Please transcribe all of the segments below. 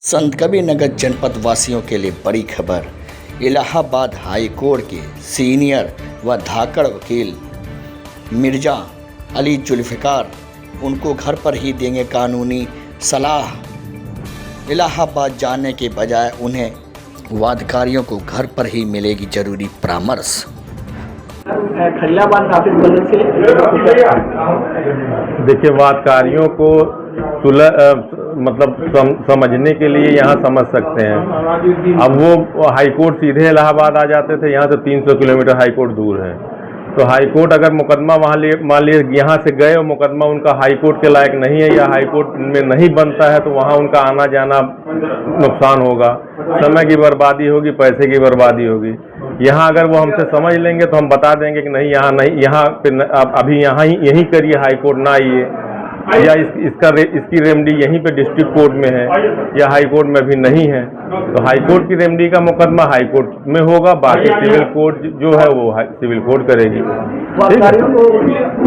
संतकबीरनगर जनपद वासियों के लिए बड़ी खबर। इलाहाबाद हाई कोर्ट के सीनियर व धाकड़ वकील मिर्जा अली जुल्फ़िकार उनको घर पर ही देंगे कानूनी सलाह। इलाहाबाद जाने के बजाय उन्हें वादकारियों को घर पर ही मिलेगी जरूरी परामर्श। खलीलाबाद ऑफिस बनने से देखिए, वादकारियों को समझने के लिए यहाँ समझ सकते हैं। अब वो हाई कोर्ट सीधे इलाहाबाद आ जाते थे, यहाँ से 300 किलोमीटर हाई कोर्ट दूर है। तो हाई कोर्ट अगर मुकदमा वहाँ मान लिए यहाँ से गए और मुकदमा उनका हाई कोर्ट के लायक नहीं है या हाई कोर्ट में नहीं बनता है, तो वहाँ उनका आना जाना नुकसान होगा, समय की बर्बादी होगी, पैसे की बर्बादी होगी। यहाँ अगर वो हमसे समझ लेंगे तो हम बता देंगे कि नहीं, यहाँ नहीं, यहाँ पे अभी यहाँ ही यहीं करिए, हाई कोर्ट ना आइए, या इसकी रेमडी यहीं पे डिस्ट्रिक्ट कोर्ट में है या हाई कोर्ट में भी नहीं है। तो हाई कोर्ट की रेमडी का मुकदमा हाई कोर्ट में होगा, बाकी सिविल कोर्ट जो है वो सिविल कोर्ट करेगी।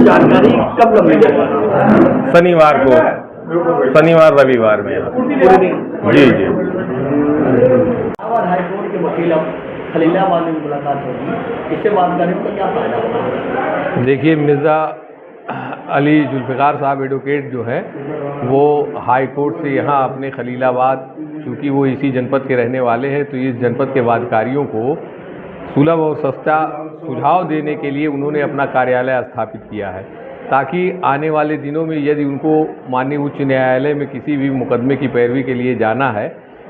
जानकारी कब मिलेगी? शनिवार रविवार में। जी। हाई कोर्ट के वकील खलीलाबाद में मुलाकात होगी, इससे वादकारियों का क्या फायदा होगा? देखिए, मिर्ज़ा अली जुल्फ़िकार साहब एडवोकेट जो है वो हाई कोर्ट से यहाँ अपने खलीलाबाद, चूँकि वो इसी जनपद के रहने वाले हैं, तो इस जनपद के वादकारियों को सुलभ और सस्ता सुझाव देने के लिए उन्होंने अपना कार्यालय स्थापित किया है, ताकि आने वाले दिनों में यदि उनको माननीय उच्च न्यायालय में किसी भी मुकदमे की पैरवी के लिए जाना है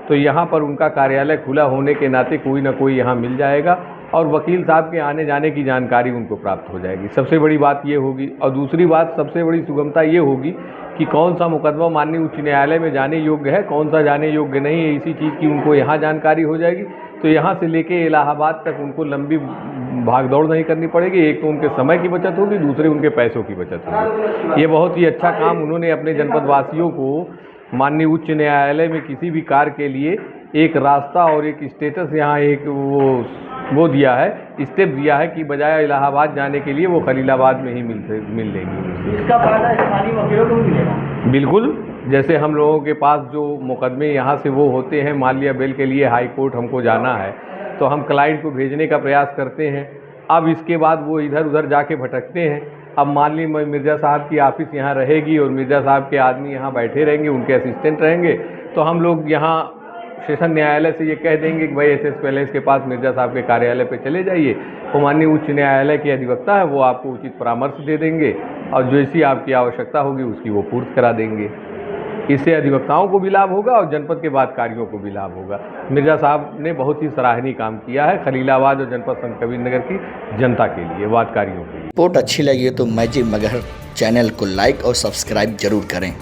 तो यहाँ पर उनका कार्यालय खुला होने के नाते कोई ना कोई यहाँ मिल जाएगा और वकील साहब के आने जाने की जानकारी उनको प्राप्त हो जाएगी। सबसे बड़ी बात ये होगी। और दूसरी बात, सबसे बड़ी सुगमता ये होगी कि कौन सा मुकदमा माननीय उच्च न्यायालय में जाने योग्य है, कौन सा जाने योग्य नहीं है, इसी चीज़ की उनको यहाँ जानकारी हो जाएगी। तो यहाँ से लेके इलाहाबाद तक उनको लंबी भागदौड़ नहीं करनी पड़ेगी। एक तो उनके समय की बचत होगी, दूसरे उनके पैसों की बचत होगी। ये बहुत ही अच्छा काम उन्होंने अपने जनपद वासियों को माननीय उच्च न्यायालय में किसी भी कार्य के लिए एक रास्ता और एक स्टेटस यहाँ एक वो दिया है, स्टेप दिया है कि बजाय इलाहाबाद जाने के लिए वो खलीलाबाद में ही मिल लेंगी। इसका फायदा स्थानीय वकीलों को मिलेगा? बिल्कुल। जैसे हम लोगों के पास जो मुकदमे यहाँ से वो होते हैं, मान लिया बेल के लिए हाई कोर्ट हमको जाना है तो हम क्लाइंट को भेजने का प्रयास करते हैं। अब इसके बाद वो इधर उधर जाके भटकते हैं। अब मान ली मिर्ज़ा साहब की ऑफिस यहाँ रहेगी और मिर्ज़ा साहब के आदमी यहाँ बैठे रहेंगे, उनके असिस्टेंट रहेंगे, तो हम लोग यहाँ सेशन न्यायालय से ये कह देंगे कि भाई एसएस पैलेस के पास मिर्ज़ा साहब के कार्यालय पे चले जाइए, तो माननीय उच्च न्यायालय के अधिवक्ता है वो आपको उचित परामर्श दे देंगे और जैसी आपकी आवश्यकता होगी उसकी वो पूर्ति करा देंगे। इससे अधिवक्ताओं को भी लाभ होगा और जनपद के वादकारियों को भी लाभ होगा। मिर्ज़ा साहब ने बहुत ही सराहनीय काम किया है खलीलाबाद और जनपद संतकबीरनगर की जनता के लिए, वादकारियों के लिए। रिपोर्ट अच्छी लगी तो मैजिक मगहर चैनल को लाइक और सब्सक्राइब जरूर करें।